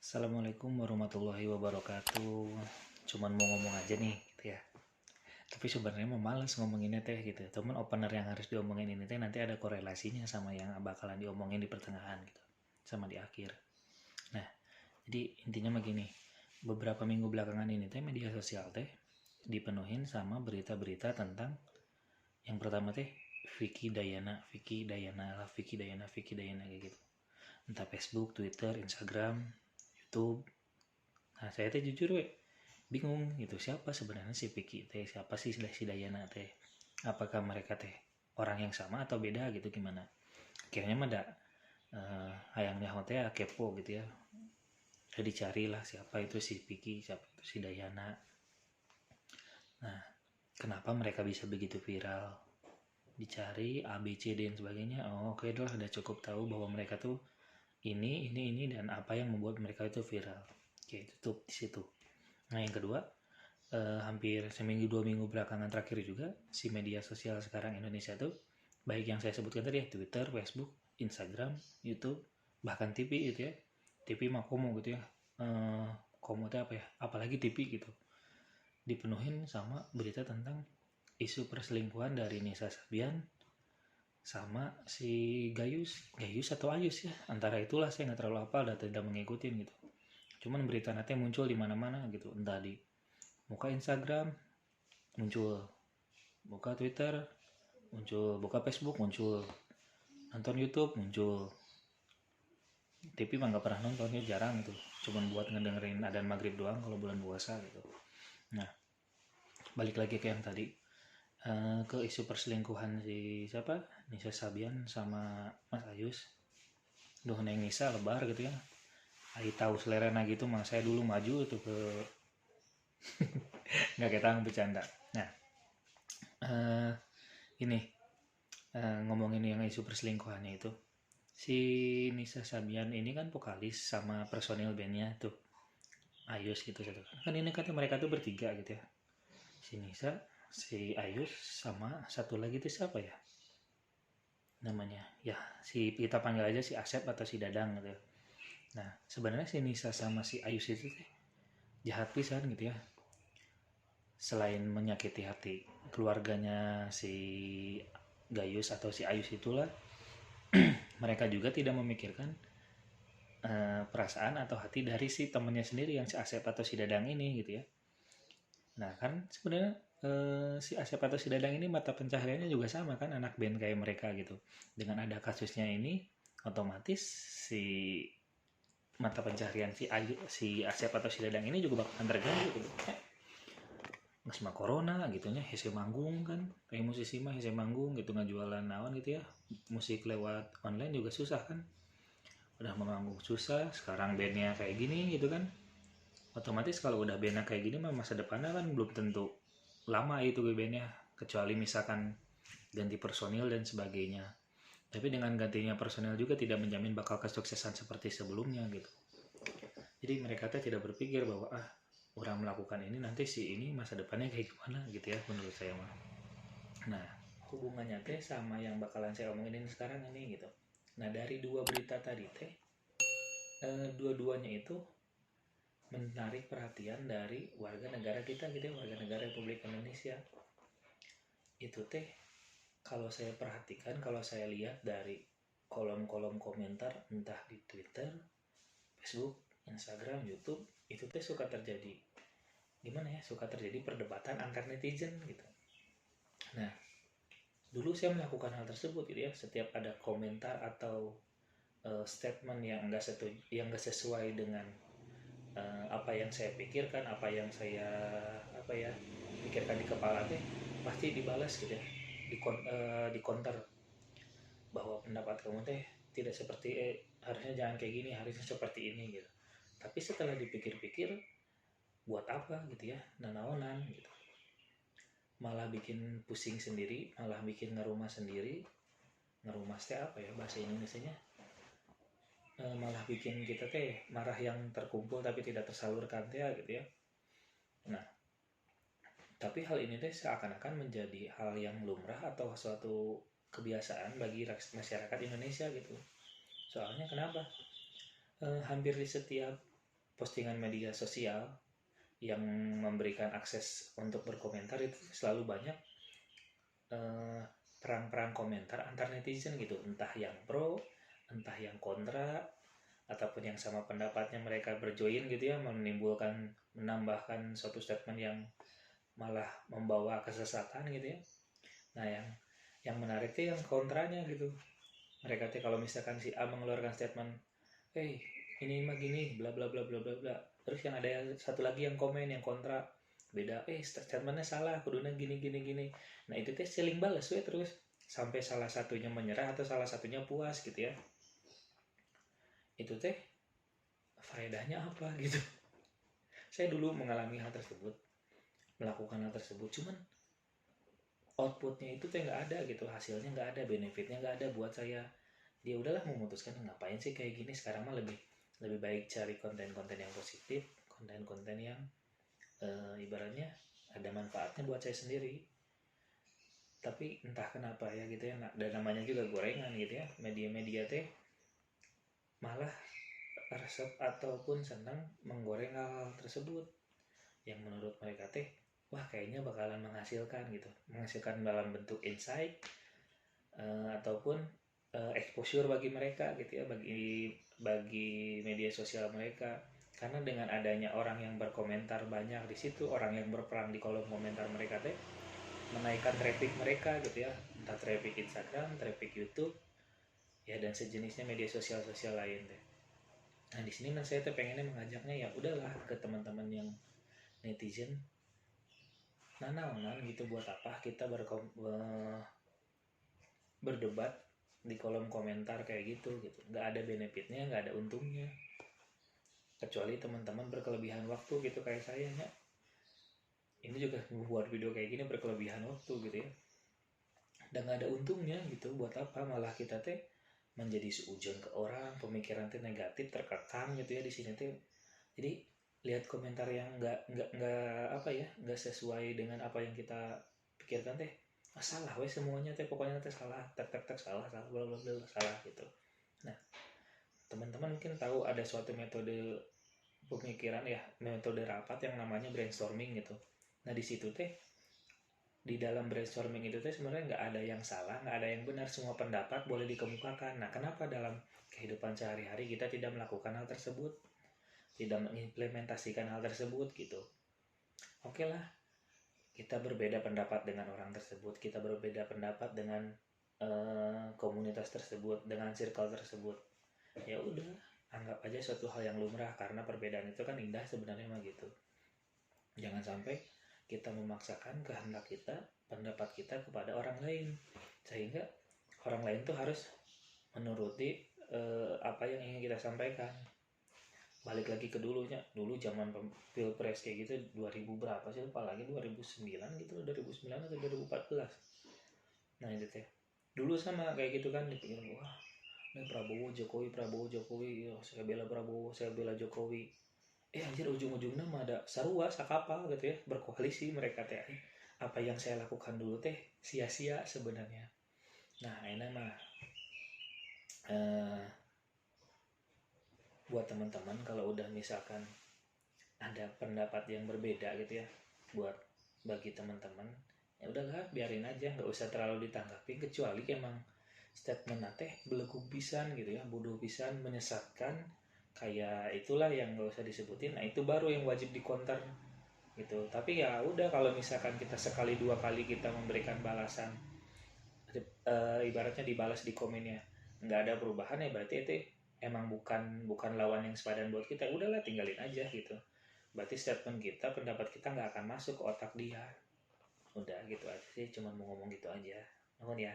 Assalamualaikum warahmatullahi wabarakatuh. Cuman mau ngomong aja nih, gitu ya. Tapi sebenarnya mau males ngomonginnya teh gitu. Cuman opener yang harus diomongin ini teh nanti ada korelasinya sama yang bakalan diomongin di pertengahan gitu, sama di akhir. Nah, jadi intinya begini. Beberapa minggu belakangan ini teh media sosial teh dipenuhin sama berita-berita tentang yang pertama teh Vicky Dayana kayak gitu. Entah Facebook, Twitter, Instagram, YouTube. Nah, saya teh jujur bingung gitu, siapa sebenarnya si Vicky teh, siapa sih si Dayana teh, apakah mereka teh orang yang sama atau beda gitu, gimana. Akhirnya mah ada hayangnya hotel kepo gitu ya. Jadi carilah siapa itu si Vicky, siapa itu si Dayana. Nah, kenapa mereka bisa begitu viral, dicari A B C D dan sebagainya. Oh, oke lah, udah cukup tahu bahwa mereka tuh ini dan apa yang membuat mereka itu viral. Oke, tutup di situ. Nah, yang kedua, hampir seminggu 2 minggu belakangan terakhir juga si media sosial sekarang Indonesia tuh, baik yang saya sebutkan tadi ya, Twitter, Facebook, Instagram, YouTube, bahkan TV gitu ya. TV mah komo gitu ya. Komo itu apa ya, apalagi TV gitu, dipenuhin sama berita tentang isu perselingkuhan dari Nisa Sabian sama si Gayus atau Ayus ya, antara itulah. Saya nggak terlalu hafal dan tidak mengikutin gitu. Cuman berita nanti muncul di mana-mana gitu, entah di muka Instagram muncul, buka Twitter muncul, buka Facebook muncul, nonton YouTube muncul. TV mah nggak pernah nonton ya, jarang gitu, cuman buat ngedengerin adzan maghrib doang kalau bulan puasa gitu. Nah, balik lagi ke yang tadi, ke isu perselingkuhan si siapa, Nisa Sabian sama Mas Ayus. Duh, neng Nisa lebar gitu ya, Ayo tahu selerena gitu mah saya dulu maju tuh ke nggak ketang bercanda. Nah, uh, ini ngomongin yang isu perselingkuhannya itu, si Nisa Sabian ini kan vokalis sama personil bandnya tuh Ayus gitu satu kan. Ini kan mereka tuh bertiga gitu ya, si Nisa, si Ayus, sama satu lagi tuh siapa ya namanya ya, si kita panggil aja si Asep atau si Dadang gitu. Nah, sebenarnya si Nisa sama si Ayus itu teh jahat pisan gitu ya. Selain menyakiti hati keluarganya si Gayus atau si Ayus itulah, mereka juga tidak memikirkan perasaan atau hati dari si temennya sendiri yang si Asep atau si Dadang ini gitu ya. Nah, kan sebenarnya si Asep atau si Dadang ini mata pencahariannya juga sama kan, anak band kayak mereka gitu. Dengan ada kasusnya ini, otomatis si mata pencaharian si Asep atau si Dadang ini juga bakalan terganggu gitu. Nggak sama corona gitu nya, hese manggung kan, kayak musisi mah hese manggung gitu, jualan naon gitu ya, musik lewat online juga susah kan, udah manggung susah, sekarang bandnya kayak gini gitu kan. Otomatis kalau udah bandnya kayak gini mah masa depannya kan belum tentu lama itu bandnya, kecuali misalkan ganti personil dan sebagainya. Tapi dengan gantinya personil juga tidak menjamin bakal kesuksesan seperti sebelumnya gitu. Jadi mereka tuh tidak berpikir bahwa orang melakukan ini nanti si ini masa depannya kayak gimana gitu ya, menurut saya mah. Nah, hubungannya teh sama yang bakalan saya omongin sekarang ini gitu. Nah, dari dua berita tadi teh, dua-duanya itu menarik perhatian dari warga negara kita gitu ya, warga negara Republik Indonesia. Itu teh kalau saya perhatikan, kalau saya lihat dari kolom-kolom komentar entah di Twitter, Facebook, Instagram, YouTube, itu teh suka terjadi gimana ya, suka terjadi perdebatan antar netizen gitu. Nah, dulu saya melakukan hal tersebut gitu ya, setiap ada komentar atau statement yang enggak sesuai dengan apa yang saya pikirkan, apa yang saya pikirkan di kepala teh, pasti dibalas gitu ya, di counter bahwa pendapat kamu teh tidak seperti harusnya jangan kayak gini, harusnya seperti ini gitu. Tapi setelah dipikir-pikir, buat apa gitu ya, nanaonan gitu, malah bikin pusing sendiri, malah bikin ngerumah sendiri. Ngerumah teh apa ya bahasa Indonesianya, malah bikin kita teh marah yang terkumpul tapi tidak tersalurkan teh gitu ya. Nah, tapi hal ini teh seakan-akan menjadi hal yang lumrah atau suatu kebiasaan bagi masyarakat Indonesia gitu. Soalnya kenapa? Hampir di setiap postingan media sosial yang memberikan akses untuk berkomentar itu selalu banyak perang-perang komentar antar netizen gitu, entah yang pro, entah yang kontra, ataupun yang sama pendapatnya mereka berjoin gitu ya, menambahkan suatu statement yang malah membawa kesesatan gitu ya. Nah yang menarik tuh yang kontranya gitu. Mereka tuh kalau misalkan si A mengeluarkan statement, ini mah gini, bla bla bla bla bla bla. Terus yang ada satu lagi yang komen yang kontra, beda, statementnya salah, kuduna gini gini gini. Nah itu teh saling balas we terus sampai salah satunya menyerah atau salah satunya puas gitu ya. Itu teh faedahnya apa gitu. Saya dulu mengalami hal tersebut, melakukan hal tersebut, cuman outputnya itu teh nggak ada gitu, hasilnya nggak ada, benefitnya nggak ada buat saya. Dia udahlah memutuskan ngapain sih kayak gini, sekarang mah lebih baik cari konten-konten yang positif, konten-konten yang ibaratnya ada manfaatnya buat saya sendiri. Tapi entah kenapa ya gitu ya, dan namanya juga gorengan gitu ya, media-media teh malah resep ataupun senang menggoreng hal tersebut yang menurut mereka teh wah kayaknya bakalan menghasilkan gitu, menghasilkan dalam bentuk insight ataupun exposure bagi mereka gitu ya, bagi media sosial mereka. Karena dengan adanya orang yang berkomentar banyak di situ, orang yang berperan di kolom komentar mereka teh menaikkan traffic mereka gitu ya, entah traffic Instagram, traffic YouTube ya, dan sejenisnya media sosial lain deh. Nah di sini saya tuh pengennya mengajaknya ya udahlah ke teman-teman yang netizen, nanaonan gitu, buat apa kita berdebat di kolom komentar kayak gitu, nggak ada benefitnya, nggak ada untungnya, kecuali teman-teman berkelebihan waktu gitu kayak saya ya. Ini juga buat video kayak gini berkelebihan waktu gitu ya, dan nggak ada untungnya gitu. Buat apa malah kita teh menjadi seujung ke orang, pemikiran teh negatif terkekang gitu ya di sini teh. Jadi lihat komentar yang nggak sesuai dengan apa yang kita pikirkan teh, salah weh semuanya teh, pokoknya teh salah, tek salah bla bla bla salah gitu. Nah teman-teman mungkin tahu ada suatu metode pemikiran ya, metode rapat yang namanya brainstorming gitu. Nah di situ teh, di dalam brainstorming itu teh sebenarnya nggak ada yang salah, nggak ada yang benar, semua pendapat boleh dikemukakan. Nah kenapa dalam kehidupan sehari-hari kita tidak melakukan hal tersebut, tidak mengimplementasikan hal tersebut gitu. Oke lah, kita berbeda pendapat dengan orang tersebut, kita berbeda pendapat dengan komunitas tersebut, dengan circle tersebut, ya udah anggap aja suatu hal yang lumrah, karena perbedaan itu kan indah sebenarnya mah gitu. Jangan sampai kita memaksakan kehendak kita, pendapat kita kepada orang lain, sehingga orang lain tuh harus menuruti apa yang ingin kita sampaikan. Balik lagi ke dulu zaman pilpres kayak gitu 2000 berapa sih, apalagi 2009 gitu, 2009 atau 2014. Nah itu teh dulu sama kayak gitu kan, dipikir wah ini Prabowo Jokowi, saya bela Prabowo, saya bela Jokowi. Anjir ujung-ujungnya mah ada sarua sakapal gitu ya, berkoalisi mereka teh. Apa yang saya lakukan dulu teh sia-sia sebenarnya. Nah ini mah buat teman-teman kalau udah misalkan ada pendapat yang berbeda gitu ya, buat bagi teman-teman ya udahlah biarin aja, nggak usah terlalu ditanggapi, kecuali emang statement teh belegu pisan gitu ya, bodoh pisan, menyesatkan, kayak itulah yang nggak usah disebutin. Nah itu baru yang wajib dikonter gitu. Tapi ya udah, kalau misalkan kita sekali dua kali kita memberikan balasan, ibaratnya dibalas di komennya nggak ada perubahan, ya berarti itu emang bukan lawan yang sepadan buat kita. Udahlah tinggalin aja gitu, berarti statement kita, pendapat kita nggak akan masuk ke otak dia. Udah gitu aja sih, cuma mau ngomong gitu aja. Nuhun ya.